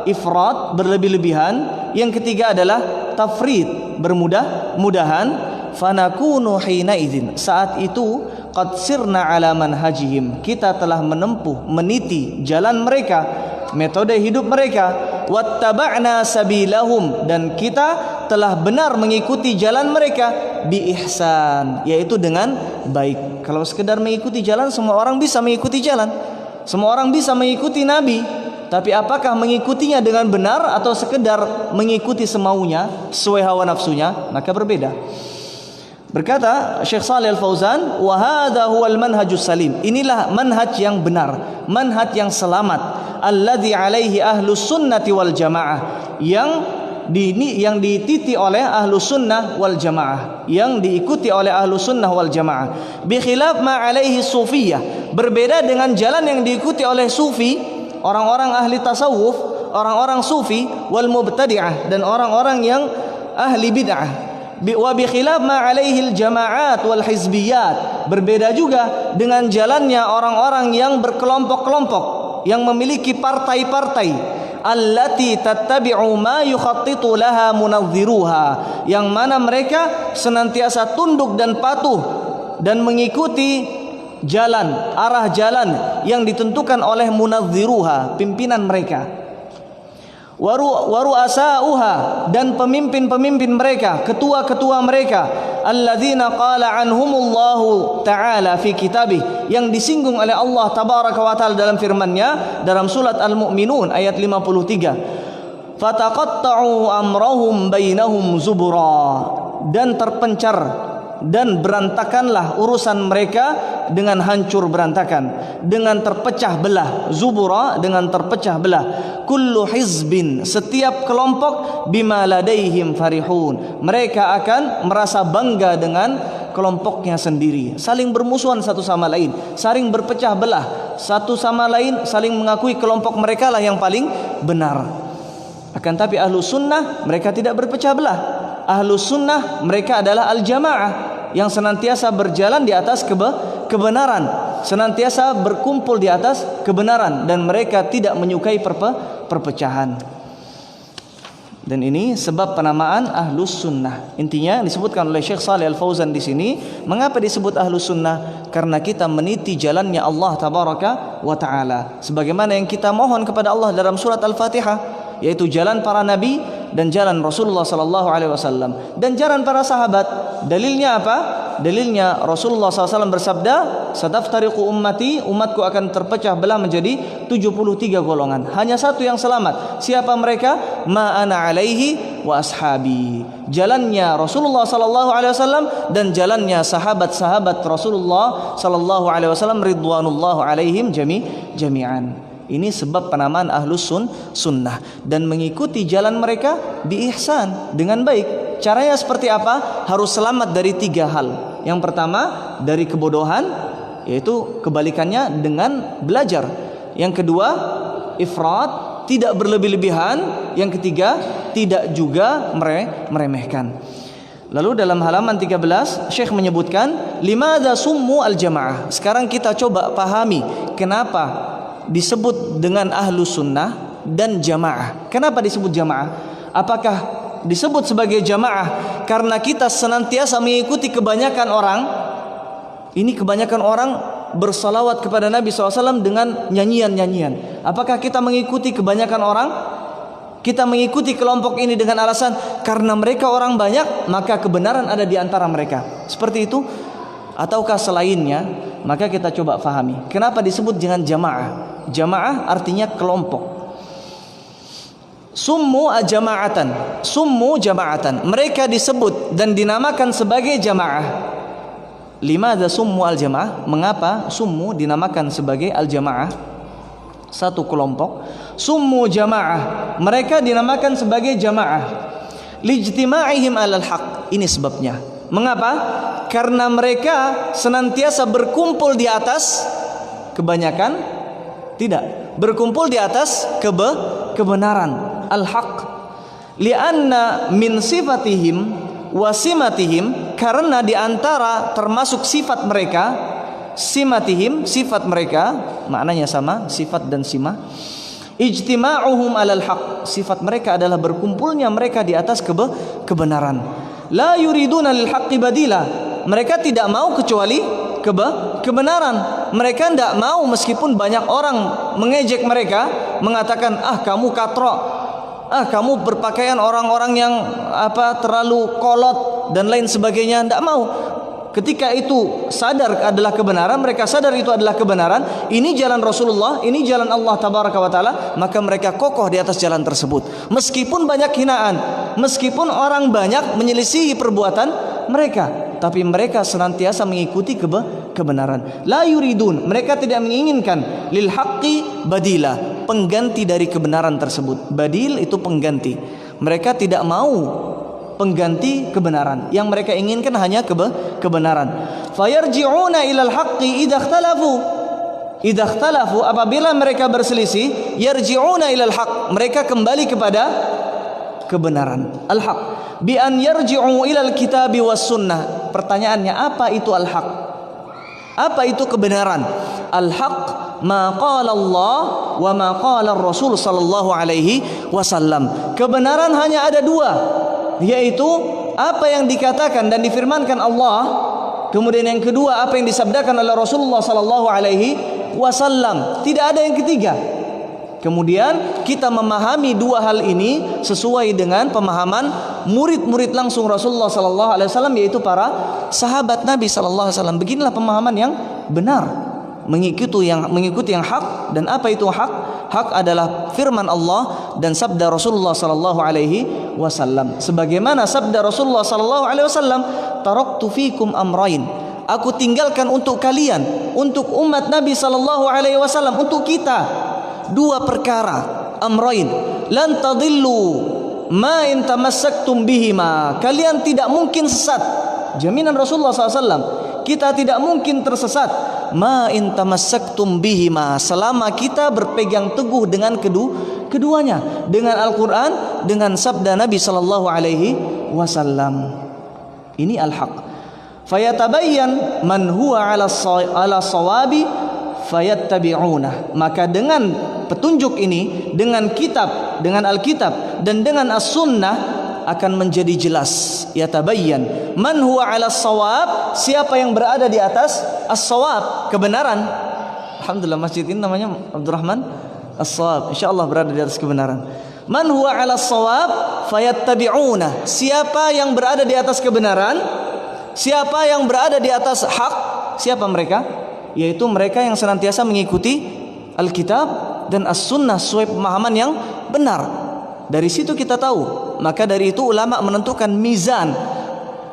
Ifrat, berlebih-lebihan. Yang ketiga adalah tafrid, bermudah-mudahan. Fanakunu hina idzin, saat itu qad sirna ala manhajihim, kita telah menempuh, meniti jalan mereka, metode hidup mereka. Wattaba'na sabilahum, dan kita telah benar mengikuti jalan mereka bi ihsan, yaitu dengan baik. Kalau sekedar mengikuti jalan, semua orang bisa mengikuti jalan, semua orang bisa mengikuti Nabi. Tapi apakah mengikutinya dengan benar atau sekedar mengikuti semaunya, sesuai hawa nafsunya? Maka berbeda. Berkata Syekh Shalih Al-Fauzan, wa hadza huwal manhajus salim. Inilah manhaj yang benar, manhaj yang selamat, alladzi alaihi ahlus sunnati wal jamaah, yang dititi oleh ahlus sunnah wal jamaah, yang diikuti oleh ahlus sunnah wal jamaah. Bi khilaf ma alaihi sufiyah, berbeda dengan jalan yang diikuti oleh sufi, orang-orang ahli tasawuf, orang-orang sufi, wal mubtadi'ah, dan orang-orang yang ahli bid'ah. Wa bi khilaf ma alaihi al-jama'at wal hizbiyat, berbeda juga dengan jalannya orang-orang yang berkelompok-kelompok, yang memiliki partai-partai. Allati tattabi'u ma yukhattitu laha munadhdhiruha, yang mana mereka senantiasa tunduk dan patuh dan mengikuti jalan, arah jalan yang ditentukan oleh munadhdhiruha, pimpinan mereka. Waru'asa'uha, dan pemimpin-pemimpin mereka, ketua-ketua mereka, alladzina qala anhumullahu ta'ala fi kitabih, yang disinggung oleh Allah tabaraka wa ta'ala dalam firman-Nya dalam surat Al-Mu'minun ayat 53. fataqatta'u amrahum bainahum zubura, dan terpencar dan berantakanlah urusan mereka dengan hancur berantakan, dengan terpecah belah. Zubura, dengan terpecah belah. Kullu hizbin, setiap kelompok, bima ladaihim farihun, mereka akan merasa bangga dengan kelompoknya sendiri. Saling bermusuhan satu sama lain, saling berpecah belah satu sama lain, saling mengakui kelompok mereka lah yang paling benar. Akan tapi ahlu sunnah mereka tidak berpecah belah. Ahlu sunnah mereka adalah al-jamaah, yang senantiasa berjalan di atas kebenaran, senantiasa berkumpul di atas kebenaran, dan mereka tidak menyukai perpecahan. Dan ini sebab penamaan ahlus sunnah. Intinya disebutkan oleh Syekh Shalih Al Fauzan di sini, mengapa disebut ahlus sunnah? Karena kita meniti jalannya Allah tabaraka wa taala, sebagaimana yang kita mohon kepada Allah dalam surat Al-Fatihah, yaitu jalan para nabi dan jalan Rasulullah sallallahu alaihi wasallam dan jalan para sahabat. Dalilnya apa? Dalilnya Rasulullah SAW bersabda, "Sataftariqu ummati," umatku akan terpecah belah menjadi 73 golongan. Hanya satu yang selamat. Siapa mereka? Ma ana alaihi wa ashabi. Jalannya Rasulullah sallallahu alaihi wasallam dan jalannya sahabat-sahabat Rasulullah sallallahu alaihi wasallam ridwanullahu alaihim jami'an. Ini sebab penamaan ahlus sunnah, dan mengikuti jalan mereka biihsan, dengan baik. Caranya seperti apa? Harus selamat dari 3 hal. Yang pertama dari kebodohan, yaitu kebalikannya dengan belajar. Yang kedua ifrat, tidak berlebih-lebihan. Yang ketiga tidak juga meremehkan. Lalu dalam halaman 13 Syekh menyebutkan limadza summu al-jamaah. Sekarang kita coba pahami kenapa disebut dengan ahlu sunnah dan jamaah. Kenapa disebut jamaah? Apakah disebut sebagai jamaah karena kita senantiasa mengikuti kebanyakan orang? Ini kebanyakan orang bersalawat kepada Nabi SAW dengan nyanyian-nyanyian. Apakah kita mengikuti kebanyakan orang? Kita mengikuti kelompok ini dengan alasan karena mereka orang banyak, maka kebenaran ada di antara mereka. Seperti itu? Ataukah selainnya? Maka kita coba fahami. Kenapa disebut dengan jamaah? Jamaah artinya kelompok. Summu jama'atan. Summu jama'atan. Mereka disebut dan dinamakan sebagai jamaah. Limadza summu al-jamaah? Mengapa summu dinamakan sebagai al-jamaah? Satu kelompok. Summu jamaah. Mereka dinamakan sebagai jamaah. Lijtima'ihim alal haq. Ini sebabnya. Mengapa? Karena mereka senantiasa berkumpul di atas kebanyakan. Tidak, berkumpul di atas kebenaran, al-haq. Lianna min sifatihim wasimatihim, karena di antara termasuk sifat mereka, simatihim, sifat mereka, maknanya sama, sifat dan simah. Ijtima'uhum alal haq, sifat mereka adalah berkumpulnya mereka di atas kebenaran. La yuriduna lil haqqi badila, mereka tidak mau kecuali kebenaran. Mereka tidak mau meskipun banyak orang mengejek mereka, mengatakan kamu katro, kamu berpakaian orang-orang yang terlalu kolot dan lain sebagainya. Tidak mau. Ketika itu sadar adalah kebenaran, mereka sadar itu adalah kebenaran, ini jalan Rasulullah, ini jalan Allah tabaraka wa taala, maka mereka kokoh di atas jalan tersebut. Meskipun banyak hinaan, meskipun orang banyak menyelisihi perbuatan mereka, tapi mereka senantiasa mengikuti kebenaran. La yuridun, mereka tidak menginginkan lil haqqi badila, pengganti dari kebenaran tersebut. Badil itu pengganti. Mereka tidak mau pengganti kebenaran. Yang mereka inginkan hanya kebenaran. Fayarji'una ilal haqqi idza ikhtalafu, apabila mereka berselisih, yarji'una ilal haqq, mereka kembali kepada kebenaran, al-haq. Bi an yarji'u ilal kitabi was sunnah. Pertanyaannya, apa itu al-haq? Apa itu kebenaran? Al-haq ma qala Allah wa ma qala Rasul sallallahu alaihi wasallam. Kebenaran hanya ada 2, yaitu apa yang dikatakan dan difirmankan Allah, kemudian yang kedua apa yang disabdakan oleh Rasulullah sallallahu alaihi wasallam. Tidak ada yang ketiga. Kemudian kita memahami 2 hal ini sesuai dengan pemahaman murid-murid langsung Rasulullah sallallahu alaihi wasallam, yaitu para sahabat Nabi sallallahu alaihi wasallam. Beginilah pemahaman yang benar. mengikuti yang hak. Dan apa itu hak? Hak adalah firman Allah dan sabda Rasulullah sallallahu alaihi wasallam. Sebagaimana sabda Rasulullah sallallahu alaihi wasallam, "Taraktu fikum amrain." Aku tinggalkan untuk kalian, untuk umat Nabi sallallahu alaihi wasallam, untuk kita, dua perkara. Amrain lan tadillu ma in tamassaktum bihima. Kalian tidak mungkin sesat. Jaminan Rasulullah SAW. Kita tidak mungkin tersesat. Ma in tamassaktum bihima, selama kita berpegang teguh dengan keduanya, dengan Al-Quran, dengan sabda Nabi sallallahu alaihi wasallam. Ini al-haq. Fayatabayyan man huwa ala sawabi fayattabi'unah. Maka dengan petunjuk ini, dengan kitab, dengan Alkitab dan dengan as-sunnah, akan menjadi jelas. Yatabayyan man huwa ala sawab, siapa yang berada di atas as-sawab, kebenaran. Alhamdulillah, masjid ini namanya Abdurrahman as-sawab, insyaallah berada di atas kebenaran. Man huwa ala sawab fayattabi'unah, siapa yang berada di atas kebenaran, siapa yang berada di atas hak. Siapa mereka? Yaitu mereka yang senantiasa mengikuti Alkitab dan as-sunnah sesuai pemahaman yang benar. Dari situ kita tahu. Maka dari itu ulama menentukan mizan,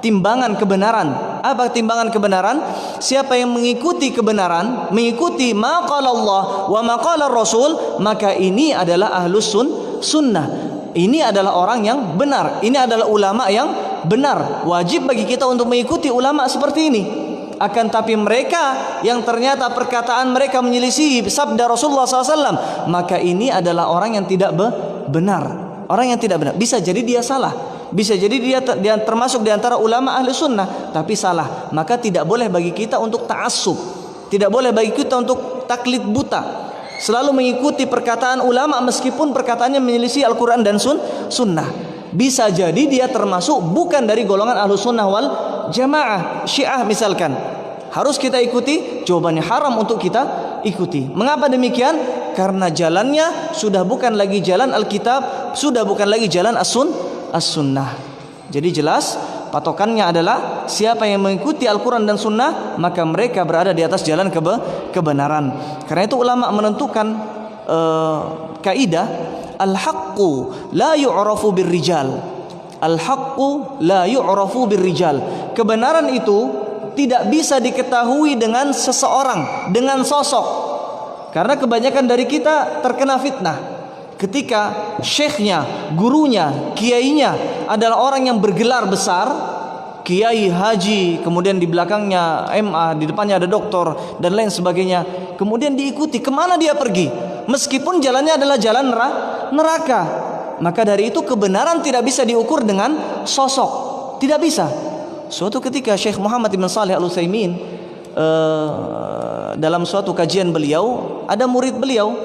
timbangan kebenaran. Apa timbangan kebenaran? Siapa yang mengikuti kebenaran, mengikuti ma qala Allah wa ma qala Rasul, maka ini adalah ahlus sunnah. Ini adalah orang yang benar. Ini adalah ulama yang benar. Wajib bagi kita untuk mengikuti ulama seperti ini. Akan tapi mereka yang ternyata perkataan mereka menyelisihi sabda Rasulullah SAW, maka ini adalah orang yang tidak benar. Orang yang tidak benar. Bisa jadi dia salah, bisa jadi dia termasuk di antara ulama ahli sunnah, tapi salah. Maka tidak boleh bagi kita untuk ta'assub, tidak boleh bagi kita untuk taklid buta, selalu mengikuti perkataan ulama meskipun perkataannya menyelisih Al-Quran dan sunnah. Bisa jadi dia termasuk bukan dari golongan ahlu sunnah wal jamaah. Syiah misalkan, harus kita ikuti? Jawabannya haram untuk kita ikuti. Mengapa demikian? Karena jalannya sudah bukan lagi jalan Alkitab, sudah bukan lagi jalan as-sunnah. Jadi jelas patokannya adalah siapa yang mengikuti Al-Quran dan Sunnah, maka mereka berada di atas jalan kebenaran. Karena itu ulama menentukan kaidah al-haqqu la yu'rafu birrijal. Al-haqqu la yu'rafu birrijal. Kebenaran itu tidak bisa diketahui dengan seseorang, dengan sosok. Karena kebanyakan dari kita terkena fitnah ketika syekhnya, gurunya, kiainya adalah orang yang bergelar besar, kiai, haji, kemudian di belakangnya MA, di depannya ada doktor dan lain sebagainya. Kemudian diikuti, kemana dia pergi? Meskipun jalannya adalah jalan neraka. Maka dari itu kebenaran tidak bisa diukur dengan sosok, tidak bisa. Suatu ketika Syekh Muhammad bin Shalih Al-Utsaimin dalam suatu kajian beliau, ada murid beliau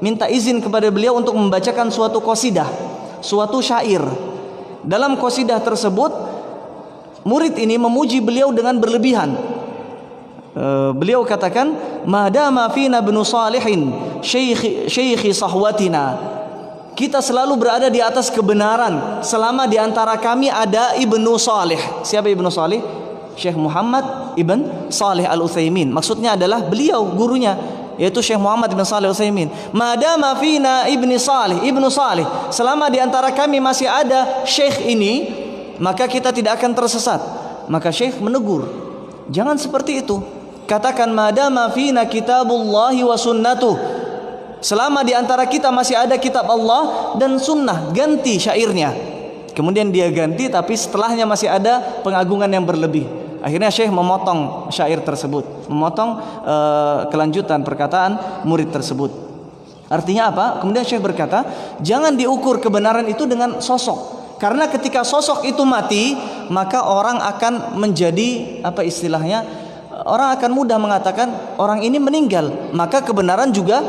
minta izin kepada beliau untuk membacakan suatu qasidah, suatu syair. Dalam qasidah tersebut murid ini memuji beliau dengan berlebihan. Beliau katakan, madama fina ibnu salihin syekhi sahwatina, kita selalu berada di atas kebenaran selama di antara kami ada Ibnu Salih. Siapa Ibnu Salih? Syekh Muhammad ibn Salih Al-Utsaimin. Maksudnya adalah beliau gurunya, yaitu Syekh Muhammad ibn Salih Al-Utsaimin. Madama fina Ibnu Salih, selama di antara kami masih ada Syekh ini, maka kita tidak akan tersesat. Maka Syekh menegur, jangan seperti itu. Katakan madama fina kitabullahi wa sunnatuh, selama di antara kita masih ada kitab Allah dan sunnah. Ganti syairnya. Kemudian dia ganti, tapi setelahnya masih ada pengagungan yang berlebih. Akhirnya Syekh memotong syair tersebut, memotong kelanjutan perkataan murid tersebut. Artinya apa? Kemudian Syekh berkata, jangan diukur kebenaran itu dengan sosok. Karena ketika sosok itu mati, maka orang akan menjadi, apa istilahnya, orang akan mudah mengatakan orang ini meninggal, maka kebenaran juga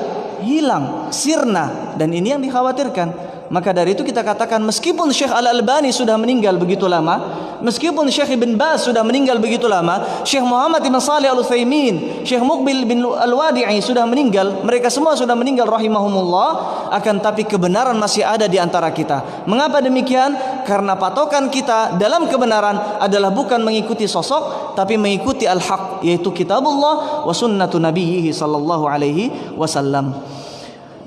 hilang, sirna. Dan ini yang dikhawatirkan. Maka dari itu kita katakan meskipun Syekh Al-Albani sudah meninggal begitu lama, meskipun Syekh Ibn Baz sudah meninggal begitu lama, Syekh Muhammad Ibn Shalih Al-Utsaimin, Syekh Muqbil bin Al-Wadi'i sudah meninggal, mereka semua sudah meninggal rahimahumullah, akan tapi kebenaran masih ada di antara kita. Mengapa demikian? Karena patokan kita dalam kebenaran adalah bukan mengikuti sosok, tapi mengikuti al-haq, yaitu kitabullah wa sunnatu nabiyhi sallallahu alaihi wasallam.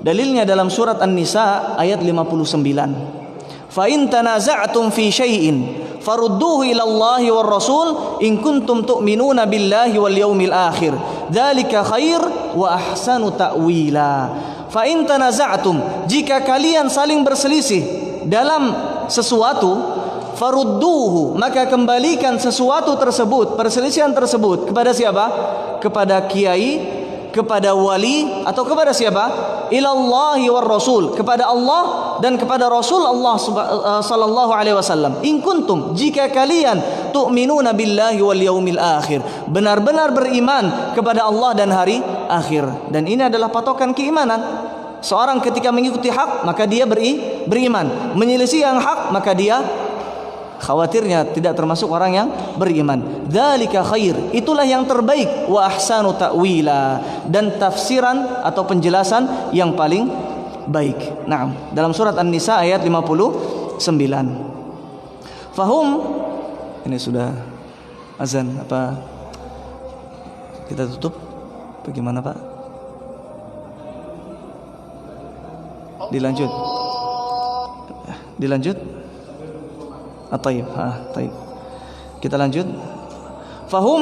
Dalilnya dalam surat An-Nisa ayat 59. Fa in tanaza'tum fi syai'in farudduhu ila Allahi war Rasul in kuntum tu'minuna billahi wal yaumil akhir. Dzalika khair wa ahsanu ta'wila. Fa in tanaza'tum, jika kalian saling berselisih dalam sesuatu, farudduhu, maka kembalikan sesuatu tersebut, perselisihan tersebut kepada siapa? Kepada kiai, kepada wali, atau kepada siapa? Ilallahi war Rasul, kepada Allah dan kepada Rasul Allah sallallahu alaihi wasallam. In kuntum, jika kalian tu'minuna billahi wal yaumil akhir, benar-benar beriman kepada Allah dan hari akhir. Dan ini adalah patokan keimanan. Seorang ketika mengikuti hak, maka dia beriman. Menyelisih yang hak, maka dia khawatirnya tidak termasuk orang yang beriman. Dzalika khair, itulah yang terbaik, wa ahsanu ta'wila, dan tafsiran atau penjelasan yang paling baik. Naam, dalam surat An-Nisa ayat 59. Fahum, ini sudah azan, apa kita tutup? Bagaimana Pak? Dilanjut? Taib. Taib. Kita lanjut. Fahum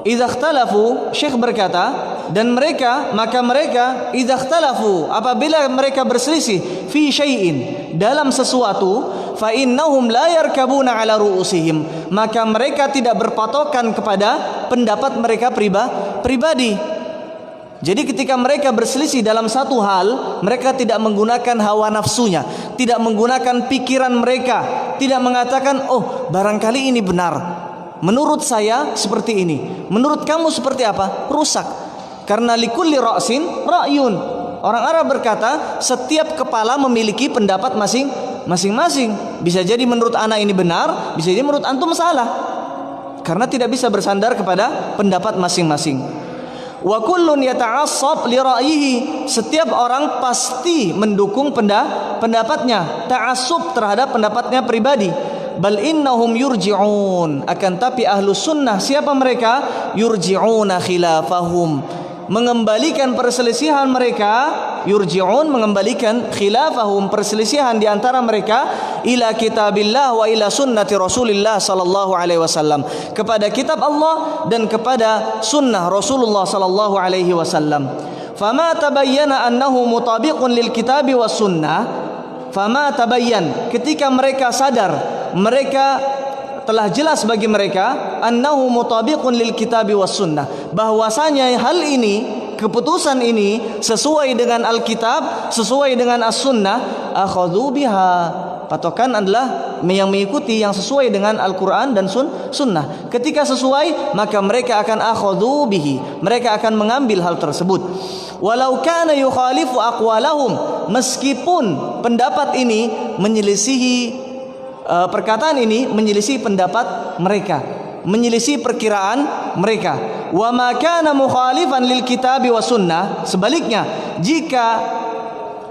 idza ikhtalafu, Syekh berkata, dan mereka, maka mereka idza ikhtalafu, apabila mereka berselisih fi syai'in, dalam sesuatu, fa innahum la yarkabuna ala ru'usihim, maka mereka tidak berpatokan kepada pendapat mereka pribadi. Jadi ketika mereka berselisih dalam satu hal, mereka tidak menggunakan hawa nafsunya, tidak menggunakan pikiran mereka, tidak mengatakan, oh barangkali ini benar, menurut saya seperti ini, menurut kamu seperti apa? Rusak. Karena likulli ra'sin ra'yun. Orang Arab berkata, setiap kepala memiliki pendapat masing-masing. Bisa jadi menurut anak ini benar, bisa jadi menurut antum salah. Karena tidak bisa bersandar kepada pendapat masing-masing. Wa kullun yata'assab li ra'yihi, setiap orang pasti mendukung pendapatnya, ta'assub terhadap pendapatnya pribadi. Bal innahum yurji'un, akan tapi ahlus sunnah, siapa mereka? Yurji'una khilafahum, mengembalikan perselisihan mereka. Yurji'un, mengembalikan khilafahum, perselisihan di antara mereka, ila kitabillah wa ila sunnati Rasulillah sallallahu alaihi wasallam, kepada kitab Allah dan kepada sunnah Rasulullah sallallahu alaihi wasallam. Fama tabayyana annahu mutabiqun lil kitabi was sunnah, fama tabayyan, ketika mereka sadar, mereka telah jelas bagi mereka, annahu mutabiqun lil kitabi was sunnah, bahwasanya hal ini, keputusan ini sesuai dengan Alkitab, sesuai dengan As-Sunnah, akhadhu biha, patokan adalah yang mengikuti yang sesuai dengan Al-Quran dan Sunnah. Ketika sesuai, maka mereka akan akhadhu bihi, mereka akan mengambil hal tersebut. Walau kana yukhalifu aqwalahum, meskipun pendapat ini menyelisihi, perkataan ini menyelisih pendapat mereka, menyelisih perkiraan mereka. Wa ma kana mukhalifan lil kitabi was sunnah, sebaliknya, jika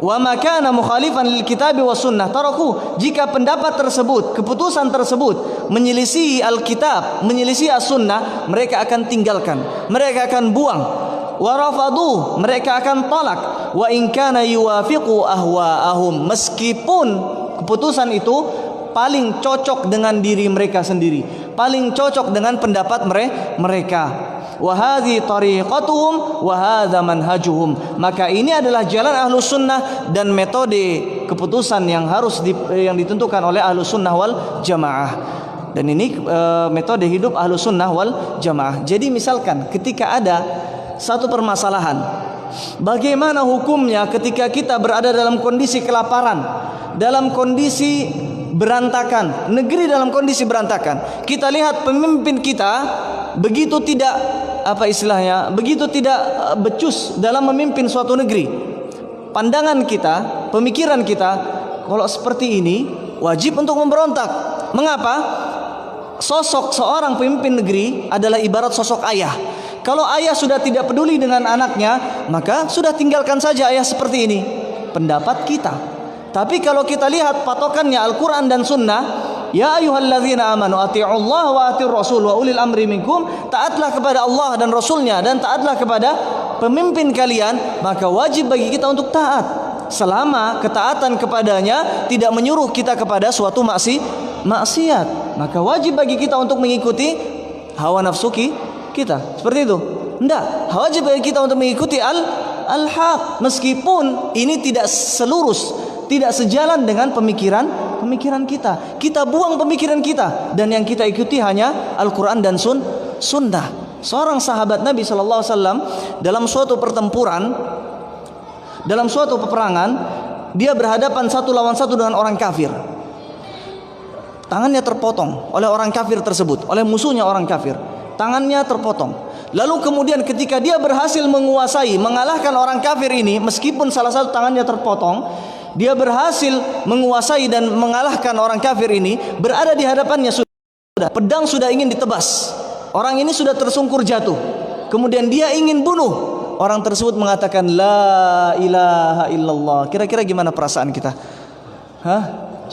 wa ma kana mukhalifan lil kitabi was sunnah taraku, jika pendapat tersebut, keputusan tersebut menyelisih Alkitab, menyelisih as-sunnah, mereka akan tinggalkan, mereka akan buang. Wa rafadu, mereka akan tolak. Wa in kana yuwafiqu ahwaahum, meskipun keputusan itu paling cocok dengan diri mereka sendiri, paling cocok dengan pendapat mereka. Wa hadhi tariqatuhum wa hadza manhajuhum, maka ini adalah jalan Ahlus Sunnah dan metode keputusan yang harus yang ditentukan oleh Ahlus Sunnah wal Jamaah. Dan ini metode hidup Ahlus Sunnah wal Jamaah. Jadi misalkan ketika ada satu permasalahan, bagaimana hukumnya ketika kita berada dalam kondisi kelaparan, dalam kondisi berantakan, negeri dalam kondisi berantakan, kita lihat pemimpin kita begitu tidak, apa istilahnya, begitu tidak becus dalam memimpin suatu negeri. Pandangan kita, pemikiran kita, kalau seperti ini wajib untuk memberontak. Mengapa? Sosok seorang pemimpin negeri adalah ibarat sosok ayah. Kalau ayah sudah tidak peduli dengan anaknya, maka sudah tinggalkan saja ayah seperti ini. Pendapat kita. Tapi kalau kita lihat patokannya Al-Quran dan Sunnah, ya ayyuhalladzina amanu ati'ullaha wa ati'ur rasul wa ulil amri minkum, taatlah kepada Allah dan Rasulnya dan taatlah kepada pemimpin kalian, maka wajib bagi kita untuk taat selama ketaatan kepadanya tidak menyuruh kita kepada suatu maksiat. Maka wajib bagi kita untuk mengikuti hawa nafsu kita. Seperti itu. Enggak, wajib bagi kita untuk mengikuti al-haq, meskipun ini tidak selurus, tidak sejalan dengan pemikiran kita. Kita buang pemikiran kita dan yang kita ikuti hanya Al-Quran dan Sunnah. Seorang sahabat Nabi sallallahu alaihi wasallam dalam suatu pertempuran, dalam suatu peperangan, dia berhadapan satu lawan satu dengan orang kafir. Tangannya terpotong oleh orang kafir tersebut, oleh musuhnya orang kafir. Tangannya terpotong. Lalu kemudian ketika dia berhasil menguasai, mengalahkan orang kafir ini, meskipun salah satu tangannya terpotong, dia berhasil menguasai dan mengalahkan orang kafir ini. Berada di hadapannya sudah pedang sudah ingin ditebas. Orang ini sudah tersungkur jatuh. Kemudian dia ingin bunuh. Orang tersebut mengatakan la ilaha illallah. Kira-kira gimana perasaan kita?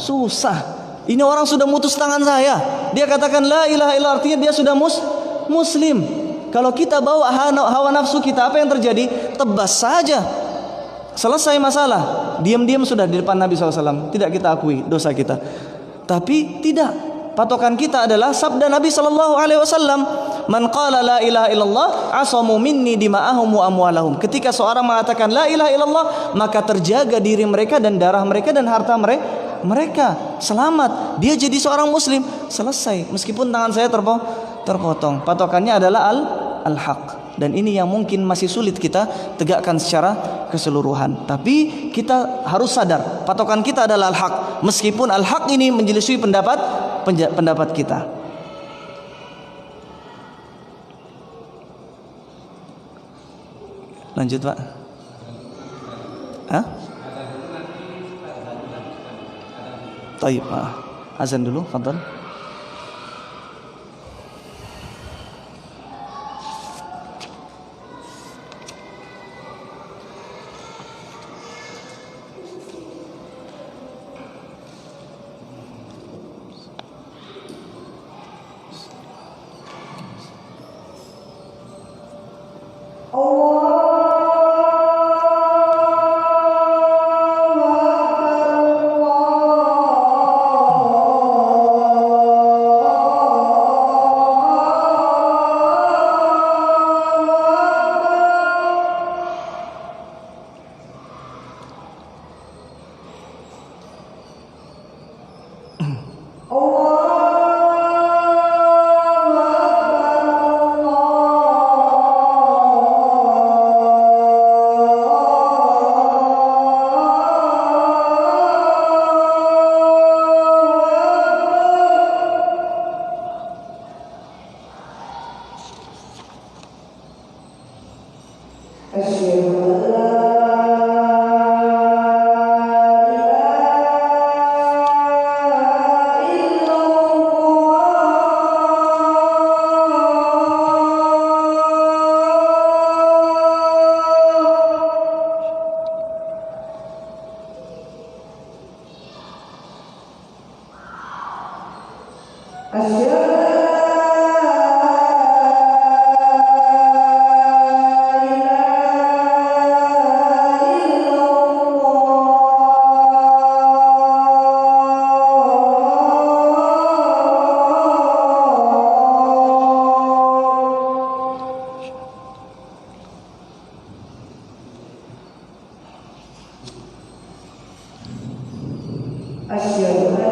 Susah. Ini orang sudah mutus tangan saya. Dia katakan la ilaha illallah, artinya dia sudah muslim. Kalau kita bawa hawa nafsu kita, apa yang terjadi? Tebas saja. Selesai masalah. Diam-diam sudah di depan Nabi SAW. Tidak kita akui dosa kita. Tapi tidak. Patokan kita adalah sabda Nabi SAW. Man qala la ilaha illallah asamu minni dima'ahum wa amwalahum. Ketika seorang mengatakan la ilaha illallah, maka terjaga diri mereka dan darah mereka dan harta mereka selamat. Dia jadi seorang muslim. Selesai. Meskipun tangan saya terpotong. Patokannya adalah al-haq. Dan ini yang mungkin masih sulit kita tegakkan secara keseluruhan. Tapi kita harus sadar patokan kita adalah al-haq. Meskipun al-haq ini menyelisih pendapat kita. Lanjut Pak. Taib. Azan dulu, fadhal. أشهد أن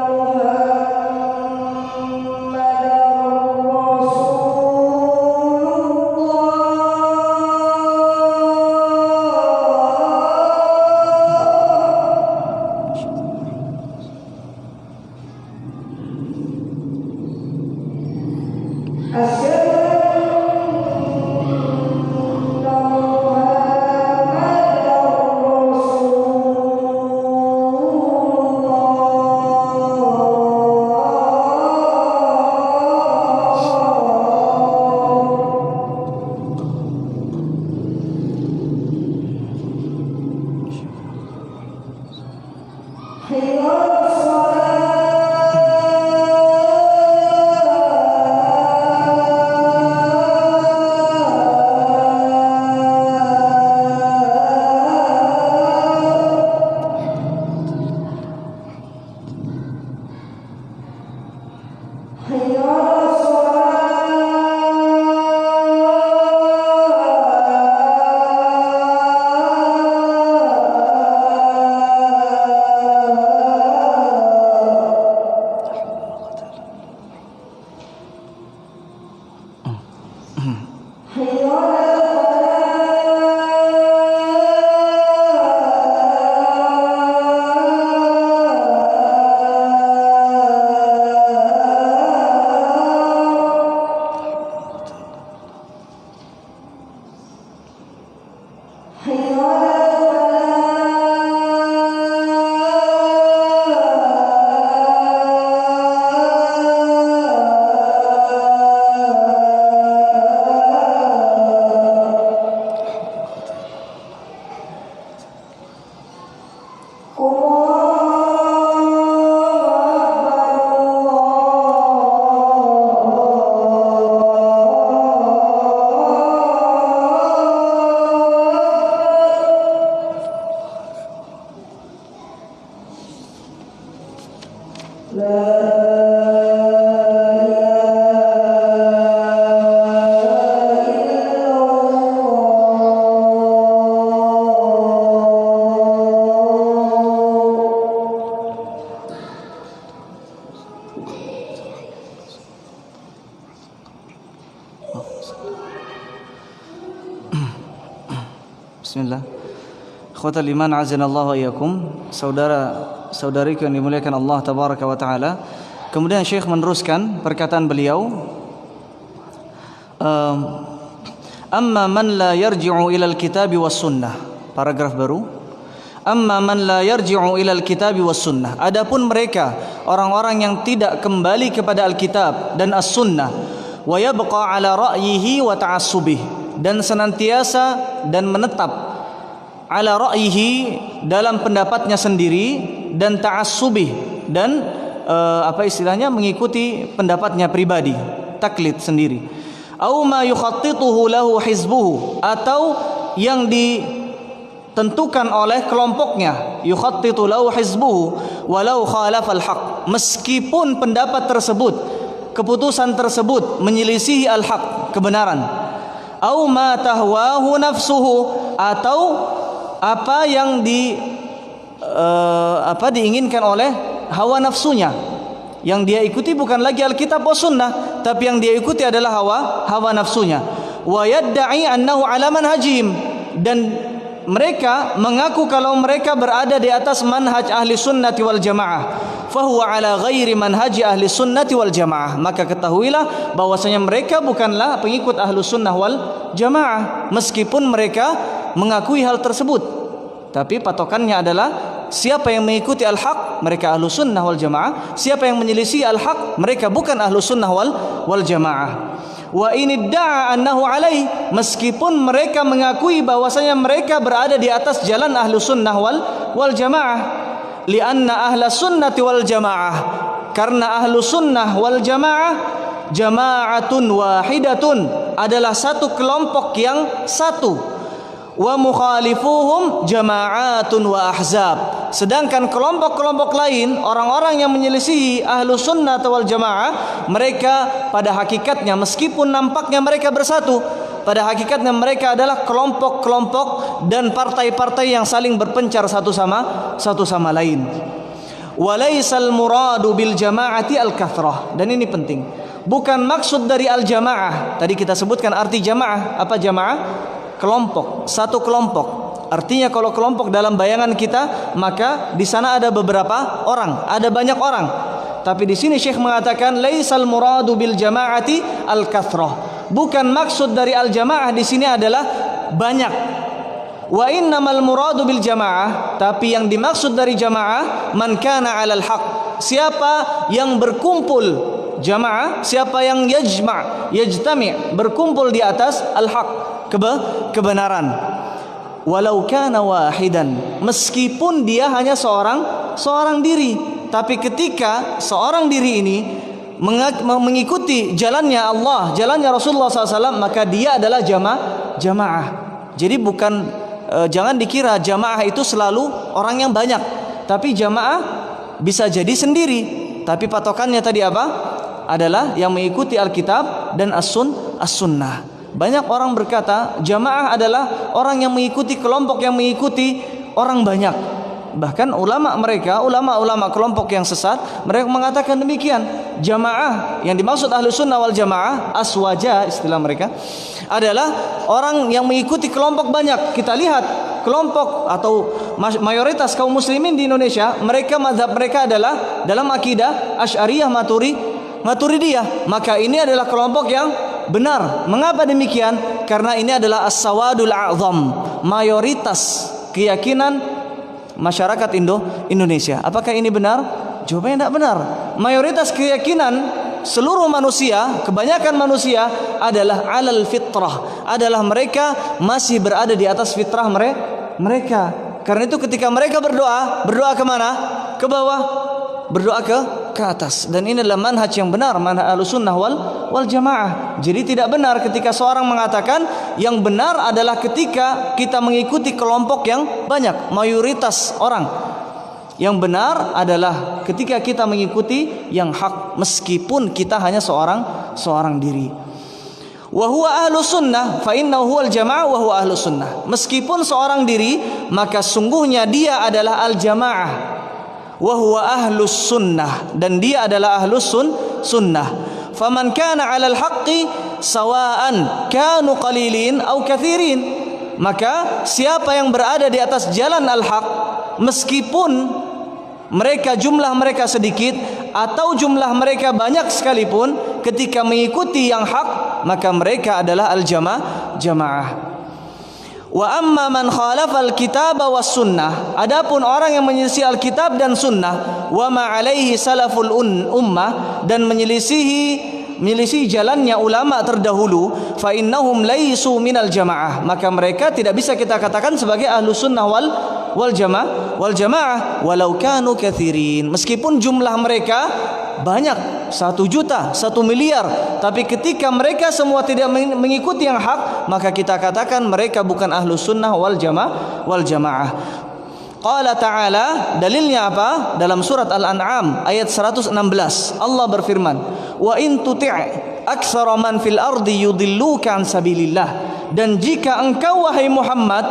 محمدا Bismillah. Ikhwatal iman azanallahu wa iyyakum. Saudara-saudariku yang dimuliakan Allah tabaraka wa taala. Kemudian Syekh meneruskan perkataan beliau, amma man la yarji'u ila al-kitabi was sunnah. Paragraf baru. Amma man la yarji'u ila al-kitabi was sunnah. Adapun mereka orang-orang yang tidak kembali kepada Alkitab dan As-Sunnah, wa yabqa ala ra'yihi wa ta'assubih, dan senantiasa dan menetap ala ra'yihi dalam pendapatnya sendiri dan ta'assubih dan mengikuti pendapatnya pribadi, taklid sendiri. Au ma yukhattituhu lahu hizbuhu, atau yang ditentukan oleh kelompoknya, yukhattitu lahu hizbuhu walau khalafal haq, meskipun pendapat tersebut, keputusan tersebut menyelisihi al-haq, kebenaran. Au ma tahwahu nafsuhu, atau apa yang diinginkan oleh hawa nafsunya, yang dia ikuti bukan lagi Alkitab wa sunnah, tapi yang dia ikuti adalah hawa nafsunya. Wa yadda'i annahu ala manhajihim, dan mereka mengaku kalau mereka berada di atas manhaj ahli sunnati wal jamaah, fahuwa ala ghairi manhaji ahli sunnati wal jamaah. Maka ketahuilah bahwasanya mereka bukanlah pengikut ahlu sunnah wal jamaah, meskipun mereka mengakui hal tersebut, tapi patokannya adalah siapa yang mengikuti al-haq, mereka ahlu sunnah wal jamaah. Siapa yang menyelisih al-haq, mereka bukan ahlu sunnah wal jamaah. Wa inidda'a annahu alaih, meskipun mereka mengakui bahwasanya mereka berada di atas jalan ahlu sunnah wal jamaah. Lianna ahla sunnati wal jamaah, karena ahlu sunnah wal jamaah jama'atun wahidatun, adalah satu kelompok yang satu. Wa mukhalifuhum jama'atun wa ahzab, sedangkan kelompok-kelompok lain, orang-orang yang menyelisihi ahlu sunnah wal jamaah, mereka pada hakikatnya, meskipun nampaknya mereka bersatu, pada hakikatnya mereka adalah kelompok-kelompok dan partai-partai yang saling berpencar satu sama lain. Walaisal muradu bil jama'ati al kathrah, dan ini penting, bukan maksud dari al jamaah. Tadi kita sebutkan arti jamaah. Apa jamaah? Kelompok, satu kelompok. Artinya kalau kelompok dalam bayangan kita, maka di sana ada beberapa orang, ada banyak orang. Tapi di sini Syekh mengatakan laisal muradu bil jama'ati al kathrah. Bukan maksud dari al jamaah di sini adalah banyak. Wa innamal muradu bil jamaah, tapi yang dimaksud dari jamaah man kana 'alal haq, siapa yang berkumpul. Jamaah siapa yang yajtami', berkumpul di atas al-haq, kebenaran. Walau kana wahidan, meskipun dia hanya seorang seorang diri. Tapi ketika seorang diri ini mengikuti jalannya Allah, jalannya Rasulullah SAW, maka dia adalah jamaah. Jadi bukan jangan dikira jamaah itu selalu orang yang banyak, tapi jamaah bisa jadi sendiri. Tapi patokannya tadi apa? Adalah yang mengikuti Alkitab dan As-Sunnah. Banyak orang berkata jamaah adalah orang yang mengikuti kelompok yang mengikuti orang banyak. Bahkan ulama kelompok yang sesat, mereka mengatakan demikian. Jamaah yang dimaksud Ahlus Sunnah wal Jamaah, aswaja istilah mereka, adalah orang yang mengikuti kelompok banyak. Kita lihat kelompok atau mayoritas kaum muslimin di Indonesia, mazhab mereka adalah dalam akidah Asy'ariyah Maturidiyah. Maka ini adalah kelompok yang benar. Mengapa demikian? Karena ini adalah as-sawadul a'zam, mayoritas keyakinan masyarakat Indonesia. Apakah ini benar? Jawabannya tidak benar. Mayoritas keyakinan seluruh manusia, kebanyakan manusia adalah alal fitrah, adalah mereka masih berada di atas fitrah mereka. Karena itu ketika mereka berdoa kemana? Ke bawah, berdoa ke atas. Dan ini adalah manhaj yang benar, manhaj Ahlussunnah wal Jamaah. Jadi tidak benar ketika seorang mengatakan yang benar adalah ketika kita mengikuti kelompok yang banyak, mayoritas orang. Yang benar adalah ketika kita mengikuti yang hak, meskipun kita hanya seorang diri. Wa huwa ahlus sunnah fa innahu huwal jamaah wa huwa ahlus sunnah. Meskipun seorang diri, maka sungguhnya dia adalah al jamaah. Wa huwa ahlus sunnah, dan dia adalah ahlus sunnah. Faman kana 'alal haqqi sawa'an kanu qalilin aw katsirin. Maka siapa yang berada di atas jalan al-haq, meskipun jumlah mereka sedikit atau jumlah mereka banyak sekalipun, ketika mengikuti yang hak, maka mereka adalah al-jamaah. Wa amma man khalafa al-kitab was sunnah, adapun orang yang menyelisih Alkitab dan sunnah, wa ma alaihi salaful ummah, dan menyelisih jalannya ulama terdahulu, fa innahum laisu minal jamaah, maka mereka tidak bisa kita katakan sebagai ahlus sunnah wal jamaah walau kanu katsirin, meskipun jumlah mereka banyak, 1 juta, 1 miliar, tapi ketika mereka semua tidak mengikuti yang hak, maka kita katakan mereka bukan ahlus sunnah wal jamaah. Qala ta'ala, dalilnya apa? Dalam surat Al-An'am ayat 116, Allah berfirman, wa in tuti' aktsara man fil ardi yudilluka an sabilillah, dan jika engkau wahai Muhammad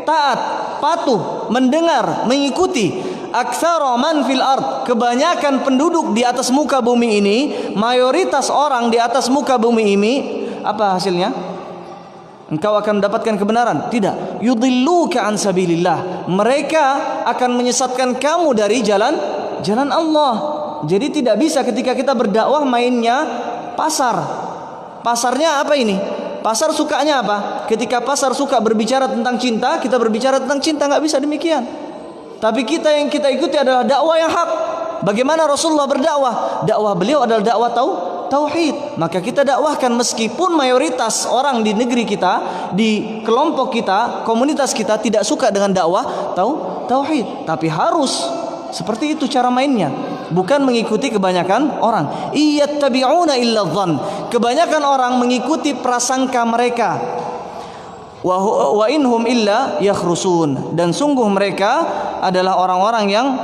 taat, patuh, mendengar, mengikuti aktsara man fil ard, kebanyakan penduduk di atas muka bumi ini, mayoritas orang di atas muka bumi ini, apa hasilnya? Engkau akan mendapatkan kebenaran? Tidak. Yudilluka an sabilillah, mereka akan menyesatkan kamu dari jalan Allah. Jadi tidak bisa ketika kita berdakwah mainnya pasarnya apa ini? Pasar sukanya apa? Ketika pasar suka berbicara tentang cinta, kita berbicara tentang cinta, nggak bisa demikian. Tapi yang kita ikuti adalah dakwah yang hak. Bagaimana Rasulullah berdakwah? Dakwah beliau adalah dakwah tauhid. Maka kita dakwahkan meskipun mayoritas orang di negeri kita, di kelompok kita, komunitas kita tidak suka dengan dakwah tauhid. Tapi harus seperti itu cara mainnya. Bukan mengikuti kebanyakan orang. Iyattabi'una illa dhann. Kebanyakan orang mengikuti prasangka mereka. Wa inhum illa yakhrusun, dan sungguh mereka adalah orang-orang yang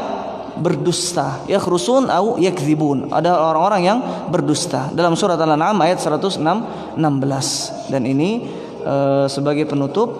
berdusta. Yakhrusun au yakdzibun, ada orang-orang yang berdusta. Dalam surat Al-An'am ayat 116. Dan ini sebagai penutup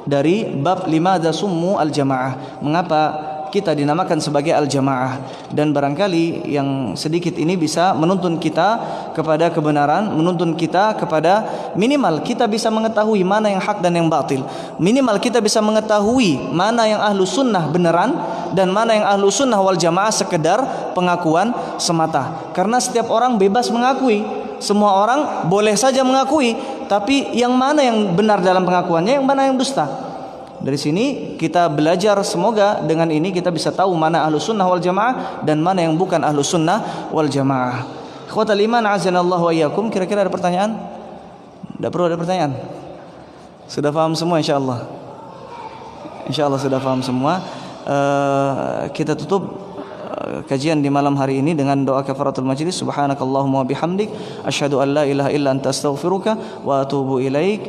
dari bab limadza summu al-jamaah, mengapa kita dinamakan sebagai al-jamaah. Dan barangkali yang sedikit ini bisa menuntun kita kepada kebenaran, menuntun kita kepada minimal kita bisa mengetahui mana yang hak dan yang batil. Minimal kita bisa mengetahui mana yang ahlu sunnah beneran dan mana yang ahlu sunnah wal jamaah sekedar pengakuan semata. Karena setiap orang bebas mengakui, semua orang boleh saja mengakui, tapi yang mana yang benar dalam pengakuannya, yang mana yang dusta. Dari sini kita belajar, semoga dengan ini kita bisa tahu mana ahlus sunnah wal jamaah dan mana yang bukan ahlus sunnah wal jamaah. Ikhwatal iman azanallahu wa iyyakum. Kira-kira ada pertanyaan? Tidak perlu ada pertanyaan. Sudah paham semua insyaallah. Insyaallah sudah paham semua. kita tutup kajian di malam hari ini dengan doa kafaratul majlis. Subhanakallahumma wa bihamdik asyhadu an la ilaha illa anta astaghfiruka wa atubu ilaik.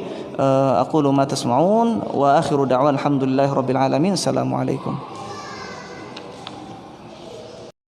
Aqulu ma tasma'un wa akhiru da'wan alhamdulillahi rabbil alamin. Assalamualaikum.